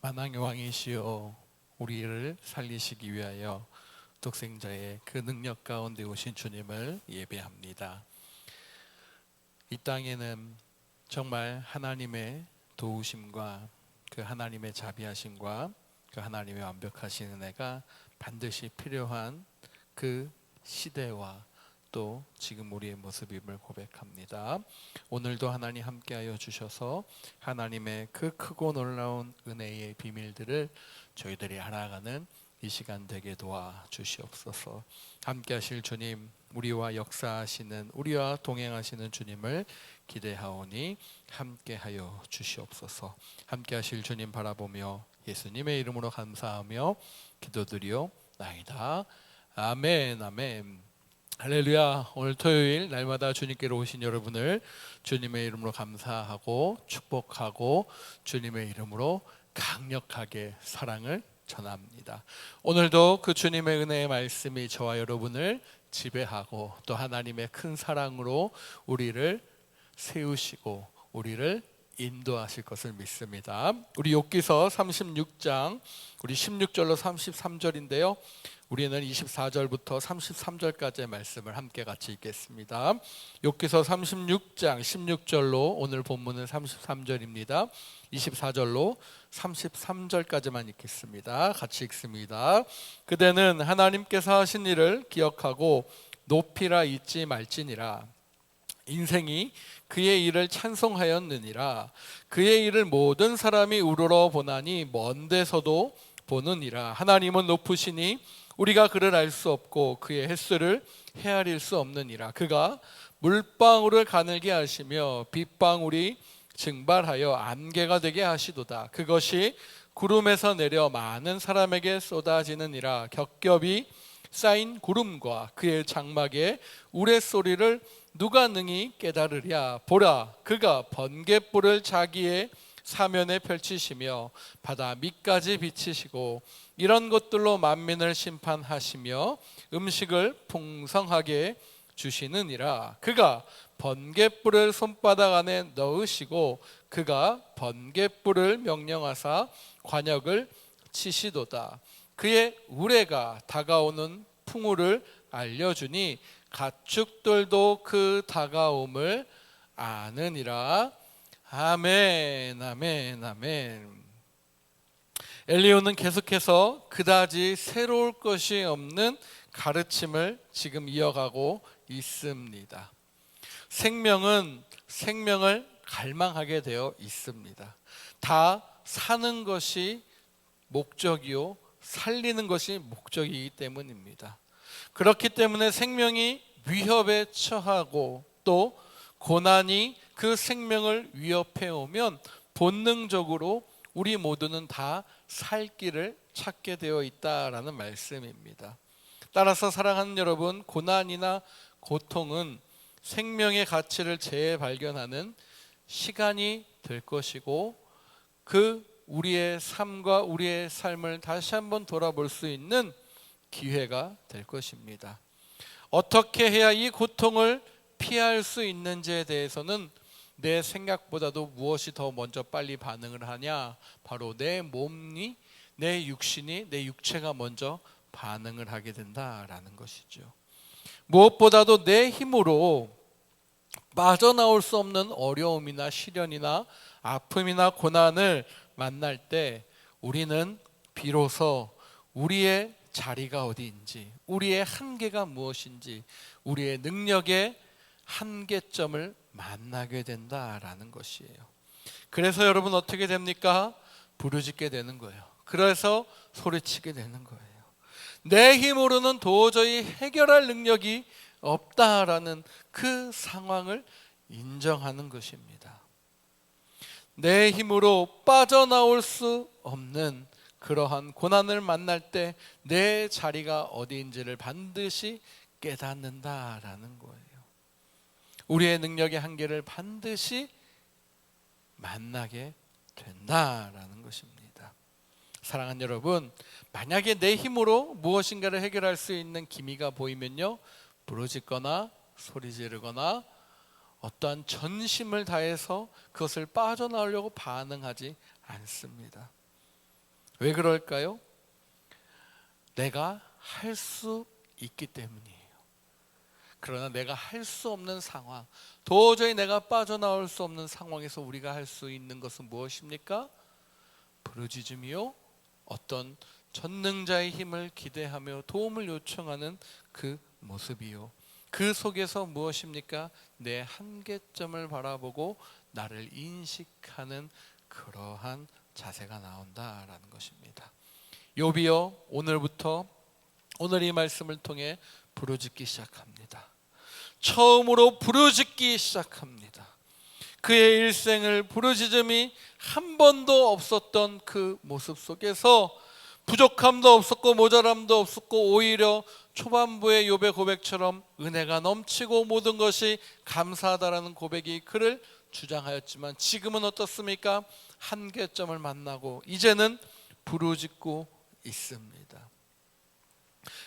만왕의 왕이시여 우리를 살리시기 위하여 독생자의 그 능력 가운데 오신 주님을 예배합니다. 이 땅에는 정말 하나님의 도우심과 그 하나님의 자비하심과 그 하나님의 완벽하신 은혜가 반드시 필요한 그 시대와 또 지금 우리의 모습임을 고백합니다. 오늘도 하나님 함께하여 주셔서 하나님의 그 크고 놀라운 은혜의 비밀들을 저희들이 알아가는 이 시간 되게 도와 주시옵소서. 함께하실 주님, 우리와 역사하시는, 우리와 동행하시는 주님을 기대하오니 함께하여 주시옵소서. 함께하실 주님 바라보며 예수님의 이름으로 감사하며 기도드리옵나이다. 아멘. 아멘. 할렐루야. 오늘 토요일 날마다 주님께로 오신 여러분을 주님의 이름으로 감사하고 축복하고 주님의 이름으로 강력하게 사랑을 전합니다. 오늘도 그 주님의 은혜의 말씀이 저와 여러분을 지배하고 또 하나님의 큰 사랑으로 우리를 세우시고 우리를 인도하실 것을 믿습니다. 우리 욥기서 36장 우리 16절로 33절인데요. 우리는 24절부터 33절까지의 말씀을 함께 같이 읽겠습니다. 욥기서 36장 16절로 오늘 본문은 33절입니다. 24절로 33절까지만 읽겠습니다. 같이 읽습니다. 그대는 하나님께서 하신 일을 기억하고 높이라 잊지 말지니라. 인생이 그의 일을 찬송하였느니라. 그의 일을 모든 사람이 우러러 보나니 먼 데서도 보느니라. 하나님은 높으시니 우리가 그를 알 수 없고 그의 횟수를 헤아릴 수 없느니라. 그가 물방울을 가늘게 하시며 빗방울이 증발하여 안개가 되게 하시도다. 그것이 구름에서 내려 많은 사람에게 쏟아지느니라. 겹겹이 쌓인 구름과 그의 장막의 우레소리를 누가 능히 깨달으랴. 보라, 그가 번갯불을 자기의 사면에 펼치시며 바다 밑까지 비치시고 이런 것들로 만민을 심판하시며 음식을 풍성하게 주시느니라. 그가 번갯불을 손바닥 안에 넣으시고 그가 번갯불을 명령하사 관역을 치시도다. 그의 우레가 다가오는 풍우를 알려주니 가축들도 그 다가옴을 아느니라. 아멘. 아멘. 아멘. 엘리야는 계속해서 그다지 새로울 것이 없는 가르침을 지금 이어가고 있습니다. 생명은 생명을 갈망하게 되어 있습니다. 다 사는 것이 목적이요 살리는 것이 목적이기 때문입니다. 그렇기 때문에 생명이 위협에 처하고 또 고난이 그 생명을 위협해 오면 본능적으로 우리 모두는 다 살 길을 찾게 되어 있다라는 말씀입니다. 따라서 사랑하는 여러분, 고난이나 고통은 생명의 가치를 재발견하는 시간이 될 것이고 그 우리의 삶과 우리의 삶을 다시 한번 돌아볼 수 있는 기회가 될 것입니다. 어떻게 해야 이 고통을 피할 수 있는지에 대해서는 내 생각보다도 무엇이 더 먼저 빨리 반응을 하냐? 바로 내 몸이, 내 육신이, 내 육체가 먼저 반응을 하게 된다라는 것이죠. 무엇보다도 내 힘으로 빠져나올 수 없는 어려움이나 시련이나 아픔이나 고난을 만날 때 우리는 비로소 우리의 자리가 어디인지, 우리의 한계가 무엇인지, 우리의 능력의 한계점을 만나게 된다라는 것이에요. 그래서 여러분 어떻게 됩니까? 부르짖게 되는 거예요. 그래서 소리치게 되는 거예요. 내 힘으로는 도저히 해결할 능력이 없다라는 그 상황을 인정하는 것입니다. 내 힘으로 빠져나올 수 없는 그러한 고난을 만날 때 내 자리가 어디인지를 반드시 깨닫는다라는 거예요. 우리의 능력의 한계를 반드시 만나게 된다라는 것입니다. 사랑하는 여러분, 만약에 내 힘으로 무엇인가를 해결할 수 있는 기미가 보이면요, 부르짖거나 소리 지르거나 어떠한 전심을 다해서 그것을 빠져나오려고 반응하지 않습니다. 왜 그럴까요? 내가 할 수 있기 때문이에요. 그러나 내가 할 수 없는 상황, 도저히 내가 빠져나올 수 없는 상황에서 우리가 할 수 있는 것은 무엇입니까? 부르짖음이요, 어떤 전능자의 힘을 기대하며 도움을 요청하는 그 모습이요, 그 속에서 무엇입니까? 내 한계점을 바라보고 나를 인식하는 그러한 자세가 나온다라는 것입니다. 욥이요, 오늘부터 오늘 이 말씀을 통해 부르짖기 시작합니다. 처음으로 부르짖기 시작합니다. 그의 일생을 부르짖음이 한 번도 없었던 그 모습 속에서 부족함도 없었고 모자람도 없었고, 오히려 초반부의 욥의 고백처럼 은혜가 넘치고 모든 것이 감사하다라는 고백이 그를 주장하였지만, 지금은 어떻습니까? 한계점을 만나고 이제는 부르짖고 있습니다.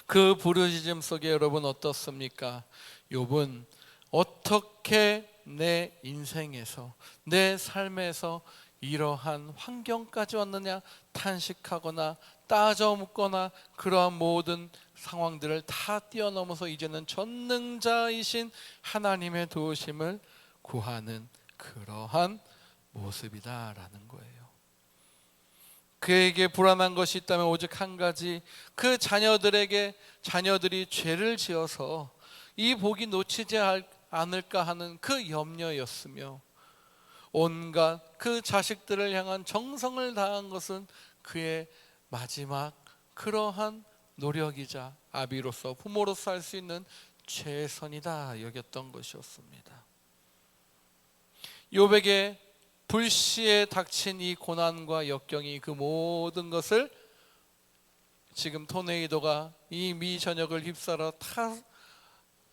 그 부르짖음 속에 여러분 어떻습니까? 욥은 어떻게 내 인생에서, 내 삶에서 이러한 환경까지 왔느냐 탄식하거나 따져 묻거나 그러한 모든 상황들을 다 뛰어넘어서 이제는 전능자이신 하나님의 도우심을 구하는 그러한 모습이다라는 거예요. 그에게 불안한 것이 있다면 오직 한 가지, 그 자녀들이 죄를 지어서 이 복이 놓치지 않을까 하는 그 염려였으며, 온갖 그 자식들을 향한 정성을 다한 것은 그의 마지막 그러한 노력이자 아비로서, 부모로서 할 수 있는 최선이다 여겼던 것이었습니다. 욥에게 불시에 닥친 이 고난과 역경이 그 모든 것을 지금 토네이도가 이 미전역을 휩싸러 다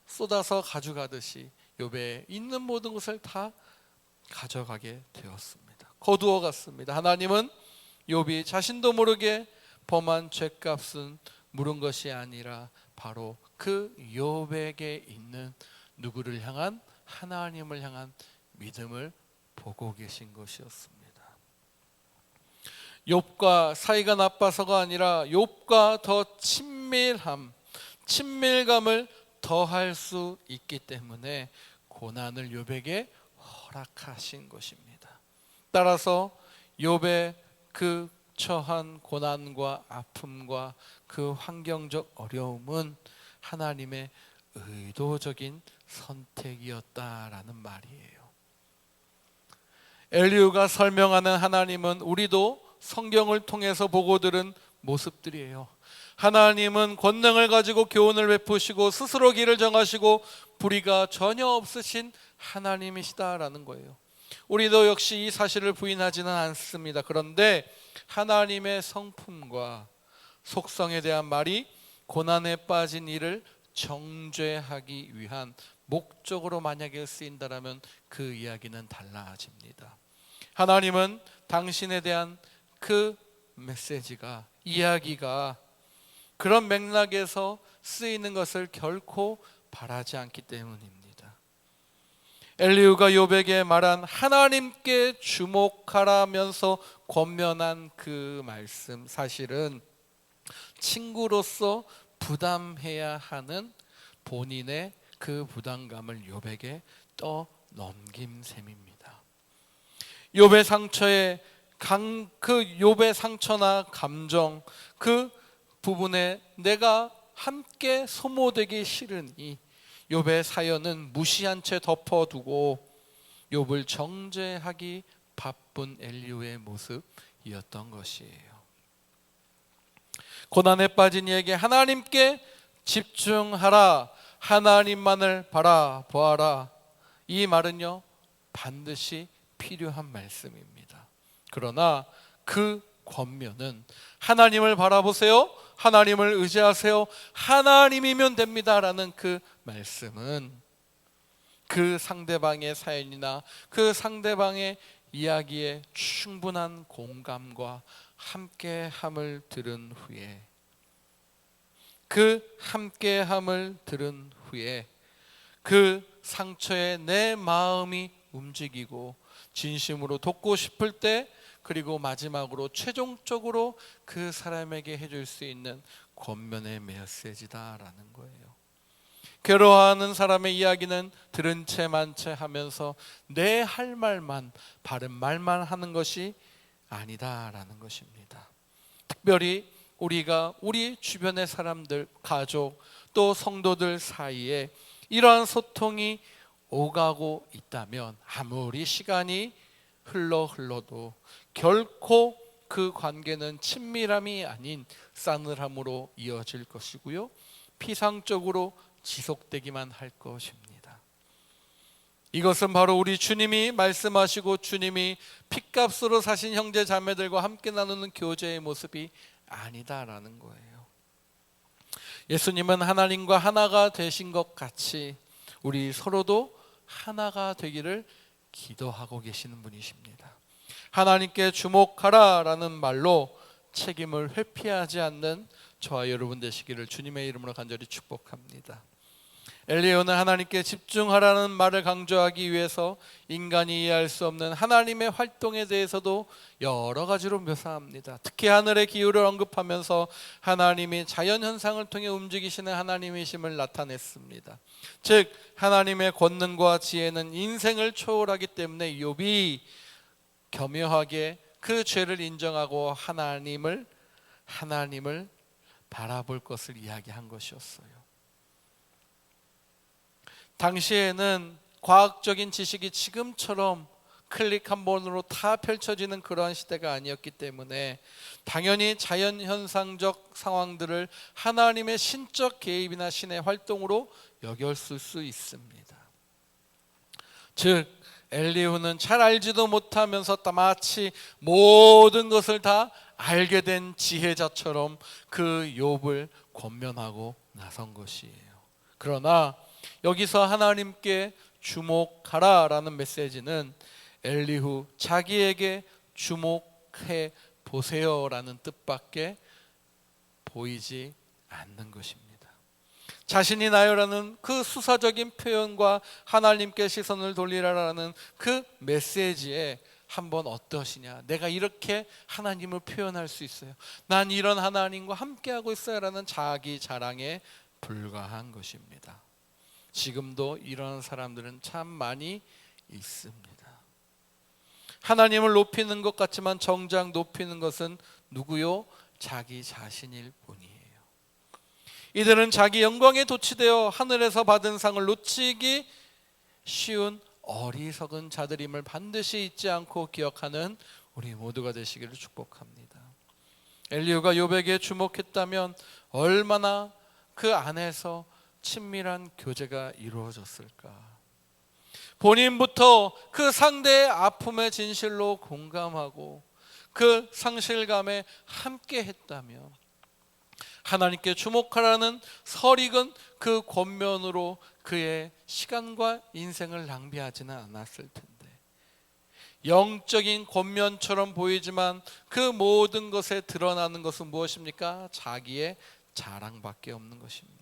쏟아서 가져가듯이 욥에 있는 모든 것을 다 가져가게 되었습니다. 거두어 갔습니다. 하나님은 욥이 자신도 모르게 범한 죄값은 물은 것이 아니라 바로 그 욥에게 있는 누구를 향한, 하나님을 향한 믿음을 보고 계신 것이었습니다. 욥과 사이가 나빠서가 아니라 욥과 더 친밀감을 더할 수 있기 때문에 고난을 욥에게 허락하신 것입니다. 따라서 욥의 그 처한 고난과 아픔과 그 환경적 어려움은 하나님의 의도적인 선택이었다라는 말이에요. 엘리후가 설명하는 하나님은 우리도 성경을 통해서 보고 들은 모습들이에요. 하나님은 권능을 가지고 교훈을 베푸시고 스스로 길을 정하시고 불의가 전혀 없으신 하나님이시다라는 거예요. 우리도 역시 이 사실을 부인하지는 않습니다. 그런데 하나님의 성품과 속성에 대한 말이 고난에 빠진 이를 정죄하기 위한 목적으로 만약에 쓰인다라면 그 이야기는 달라집니다. 하나님은 당신에 대한 그 메시지가, 이야기가 그런 맥락에서 쓰이는 것을 결코 바라지 않기 때문입니다. 엘리후가 욥에게 말한 하나님께 주목하라면서 권면한 그 말씀, 사실은 친구로서 부담해야 하는 본인의 그 부담감을 욥에게 떠넘긴 셈입니다. 욥의 상처에 그 욥의 상처나 감정, 그 부분에 내가 함께 소모되기 싫으니 욥의 사연은 무시한 채 덮어두고 욥을 정죄하기 바쁜 엘리후의 모습이었던 것이에요. 고난에 빠진 이에게 하나님께 집중하라, 하나님만을 바라보아라, 이 말은요 반드시 필요한 말씀입니다. 그러나 그 권면은 하나님을 바라보세요, 하나님을 의지하세요, 하나님이면 됩니다라는 그 말씀은 그 상대방의 사연이나 그 상대방의 이야기에 충분한 공감과 함께함을 들은 후에, 그 함께함을 들은 후에 그 상처에 내 마음이 움직이고 진심으로 돕고 싶을 때 그리고 마지막으로 최종적으로 그 사람에게 해줄 수 있는 권면의 메시지다라는 거예요. 괴로워하는 사람의 이야기는 들은 채 만 채 하면서 내 할 말만, 바른 말만 하는 것이 아니다라는 것입니다. 특별히 우리가 우리 주변의 사람들, 가족, 또 성도들 사이에 이러한 소통이 오가고 있다면 아무리 시간이 흘러도 결코 그 관계는 친밀함이 아닌 싸늘함으로 이어질 것이고요, 피상적으로 지속되기만 할 것입니다. 이것은 바로 우리 주님이 말씀하시고 주님이 핏값으로 사신 형제 자매들과 함께 나누는 교제의 모습이 아니다라는 거예요. 예수님은 하나님과 하나가 되신 것 같이 우리 서로도 하나가 되기를 기도하고 계시는 분이십니다. 하나님께 주목하라라는 말로 책임을 회피하지 않는 저와 여러분 되시기를 주님의 이름으로 간절히 축복합니다. 엘리야는 하나님께 집중하라는 말을 강조하기 위해서 인간이 이해할 수 없는 하나님의 활동에 대해서도 여러 가지로 묘사합니다. 특히 하늘의 기후를 언급하면서 하나님이 자연현상을 통해 움직이시는 하나님이심을 나타냈습니다. 즉 하나님의 권능과 지혜는 인생을 초월하기 때문에 욥이 겸허하게 그 죄를 인정하고 하나님을 바라볼 것을 이야기한 것이었어요. 당시에는 과학적인 지식이 지금처럼 클릭 한 번으로 다 펼쳐지는 그러한 시대가 아니었기 때문에 당연히 자연현상적 상황들을 하나님의 신적 개입이나 신의 활동으로 여겼을 수 있습니다. 즉 엘리후는 잘 알지도 못하면서 마치 모든 것을 다 알게 된 지혜자처럼 그 욥을 권면하고 나선 것이에요. 그러나 여기서 하나님께 주목하라라는 메시지는 엘리후 자기에게 주목해 보세요라는 뜻밖에 보이지 않는 것입니다. 자신이 나요라는 그 수사적인 표현과 하나님께 시선을 돌리라라는 그 메시지에 한번 어떠시냐, 내가 이렇게 하나님을 표현할 수 있어요, 난 이런 하나님과 함께하고 있어요 라는 자기 자랑에 불과한 것입니다. 지금도 이런 사람들은 참 많이 있습니다. 하나님을 높이는 것 같지만 정작 높이는 것은 누구요? 자기 자신일 뿐이에요. 이들은 자기 영광에 도취되어 하늘에서 받은 상을 놓치기 쉬운 어리석은 자들임을 반드시 잊지 않고 기억하는 우리 모두가 되시기를 축복합니다. 엘리후가 욥에게 주목했다면 얼마나 그 안에서 친밀한 교제가 이루어졌을까. 본인부터 그 상대의 아픔의 진실로 공감하고 그 상실감에 함께 했다면 하나님께 주목하라는 설익은 그 권면으로 그의 시간과 인생을 낭비하지는 않았을 텐데, 영적인 권면처럼 보이지만 그 모든 것에 드러나는 것은 무엇입니까? 자기의 자랑밖에 없는 것입니다.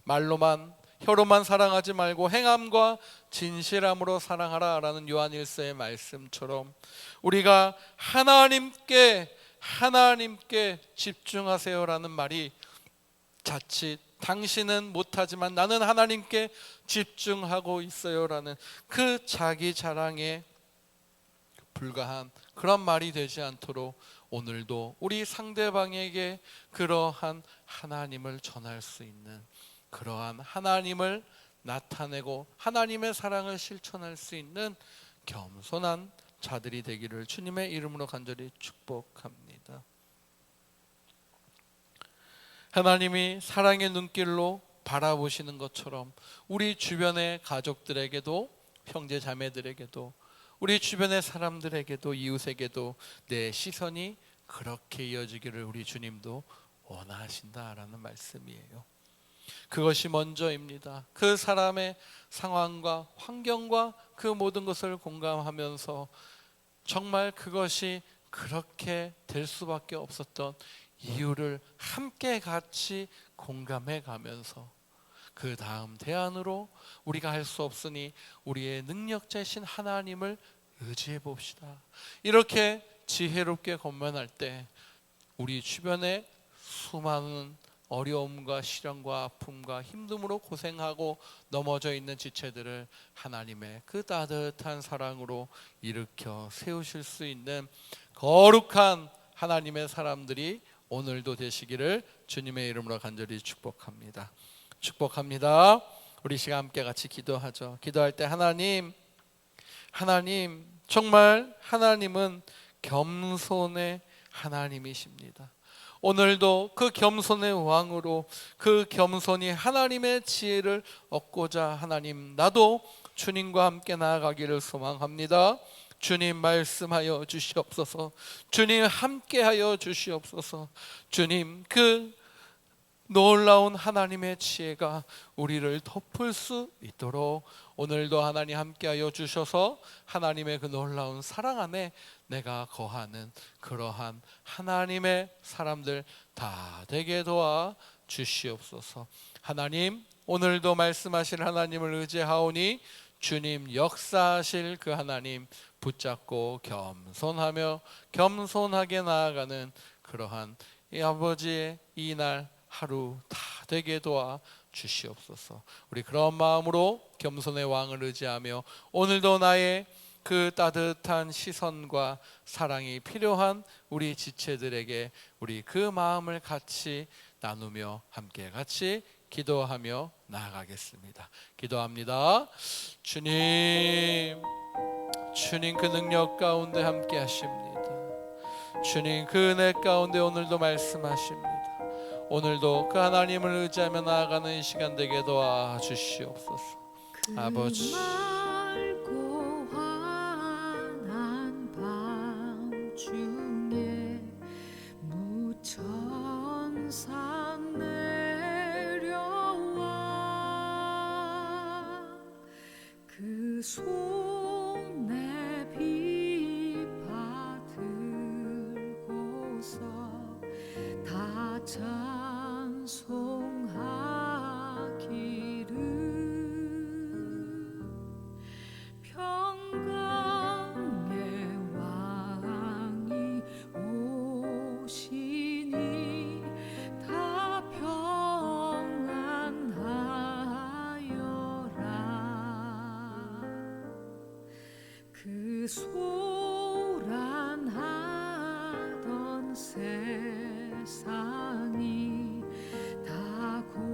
말로만 혀로만 사랑하지 말고 행함과 진실함으로 사랑하라라는 요한일서의 말씀처럼 우리가 하나님께 집중하세요라는 말이 자칫 당신은 못하지만 나는 하나님께 집중하고 있어요라는 그 자기 자랑에 불과한 그런 말이 되지 않도록 오늘도 우리 상대방에게 그러한 하나님을 전할 수 있는, 그러한 하나님을 나타내고 하나님의 사랑을 실천할 수 있는 겸손한 자들이 되기를 주님의 이름으로 간절히 축복합니다. 하나님이 사랑의 눈길로 바라보시는 것처럼 우리 주변의 가족들에게도, 형제 자매들에게도, 우리 주변의 사람들에게도, 이웃에게도 내 시선이 그렇게 이어지기를 우리 주님도 원하신다라는 말씀이에요. 그것이 먼저입니다. 그 사람의 상황과 환경과 그 모든 것을 공감하면서 정말 그것이 그렇게 될 수밖에 없었던 이유를 함께 같이 공감해 가면서 그 다음 대안으로 우리가 할 수 없으니 우리의 능력자이신 하나님을 의지해 봅시다. 이렇게 지혜롭게 권면할 때 우리 주변에 수많은 어려움과 시련과 아픔과 힘듦으로 고생하고 넘어져 있는 지체들을 하나님의 그 따뜻한 사랑으로 일으켜 세우실 수 있는 거룩한 하나님의 사람들이 오늘도 되시기를 주님의 이름으로 간절히 축복합니다. 축복합니다. 우리 시간 함께 같이 기도하죠. 기도할 때 하나님 정말 하나님은 겸손의 하나님이십니다. 오늘도 그 겸손의 왕으로 그 겸손히 하나님의 지혜를 얻고자 하나님 나도 주님과 함께 나아가기를 소망합니다. 주님 말씀하여 주시옵소서. 주님 함께하여 주시옵소서. 주님 그 놀라운 하나님의 지혜가 우리를 덮을 수 있도록 오늘도 하나님 함께하여 주셔서 하나님의 그 놀라운 사랑 안에 내가 거하는 그러한 하나님의 사람들 다 되게 도와 주시옵소서. 하나님 오늘도 말씀하실 하나님을 의지하오니 주님 역사하실 그 하나님 붙잡고 겸손하며 겸손하게 나아가는 그러한 이 아버지의 이날 하루 다 되게 도와 주시옵소서. 우리 그런 마음으로 겸손의 왕을 의지하며 오늘도 나의 그 따뜻한 시선과 사랑이 필요한 우리 지체들에게 우리 그 마음을 같이 나누며 함께 같이 기도하며 나아가겠습니다. 기도합니다. 주님 그 능력 가운데 함께 하십니다. 주님 그 은혜 가운데 오늘도 말씀하십니다. 오늘도 그 하나님을 의지하며 나아가는 이 시간 되게 도와주시옵소서. 아버지 맑고 환한 밤중에 무천사 내려와 그 손에 비파 들고서 다 찬송하기를 평강의 왕이 오시니 다 평안하여라. 그 소란하던 세상이 다 고요하도다.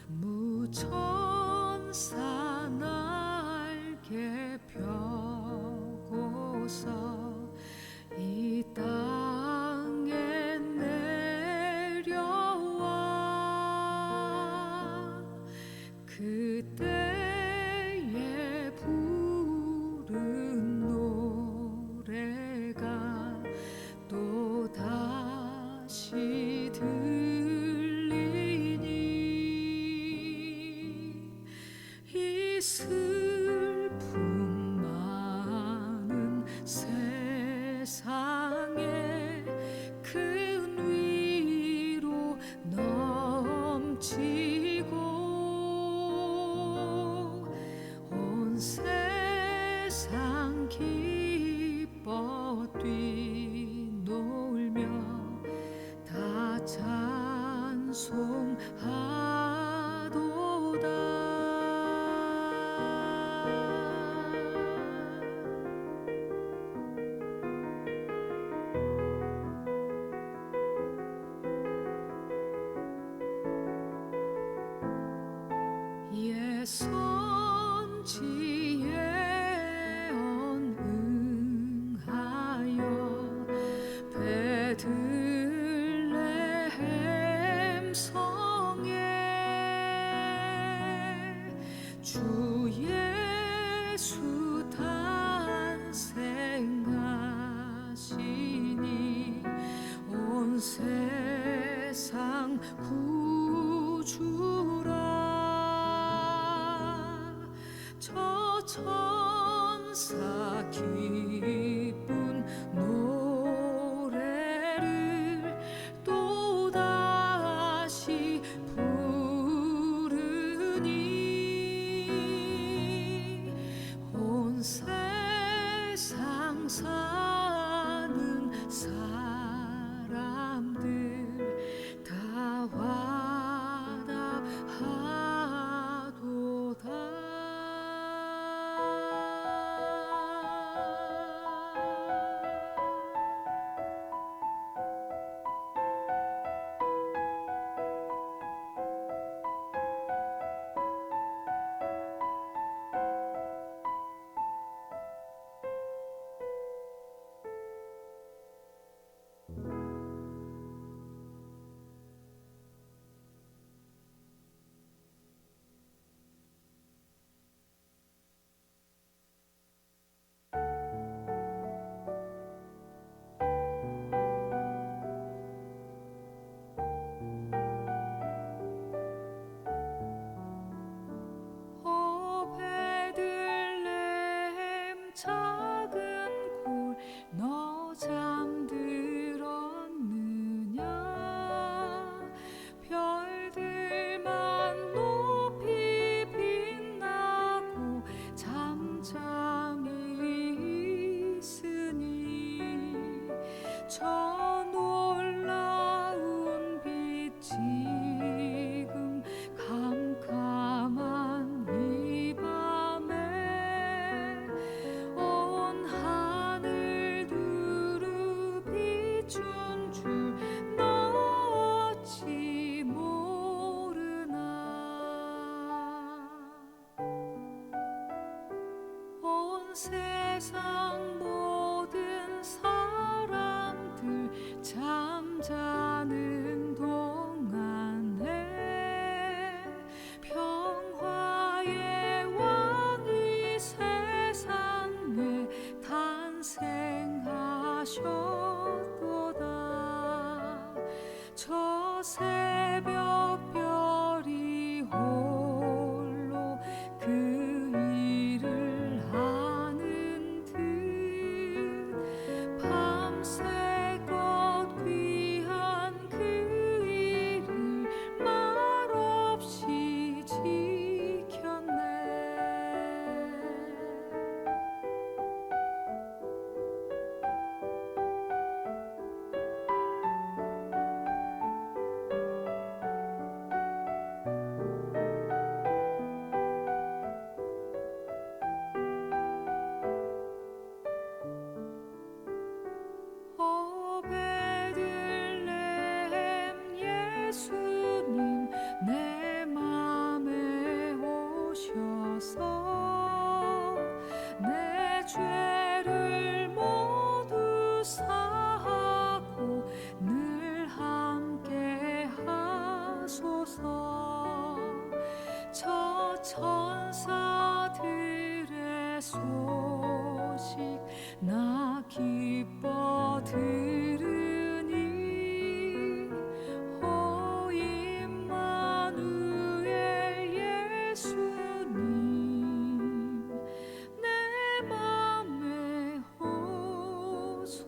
무천사 날개 펴고서 이 땅에 내려와 그때에 부른 노래가 또 다시 들리니 이 슬픔 많은 세상에 큰 위로 넘치고 온 세상 기뻐 뛰놀며 다 찬송하도다. 예선지에 언응하여 베들레헴 성에 주 예수 탄생하시니 온 세상 구주라. 저 천사 기쁜 노래를 또다시 부르리. 세상 모든 사람들 잠자는 동안에 평화의 왕이 세상에 탄생하셨도다. 저 새벽 별이 홀로 그 일을 아는 듯 밤새껏 귀한 그 일을 말없이 지켰네. 오 베들레헴 예수님 내 맘에 오셔서 내 죄를 모두 사하고 늘 함께 하소서. 저 천사들의 소식 나 기뻐 들으니 오 임마누엘 예수님 내 맘에 오소서.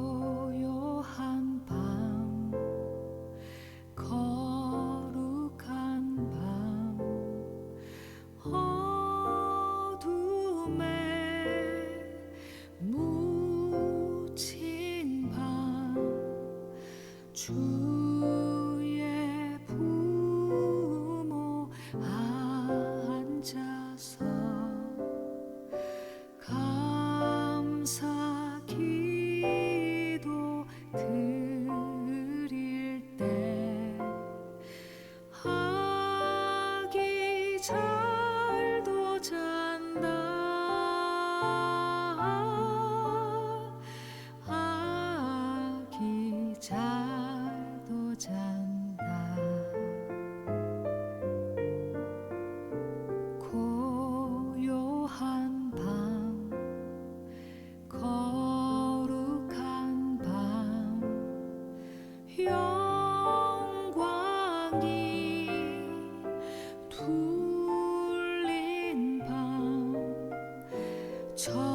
고요한 밤 거룩한 밤 어둠에 묻힌 밤 주의 부모 앉아서 감사 기도 드릴 때 아기 잘도 잔다. 아기 잘도 잔다. 고요한 밤 거룩한 밤 영광이 둘린 밤 저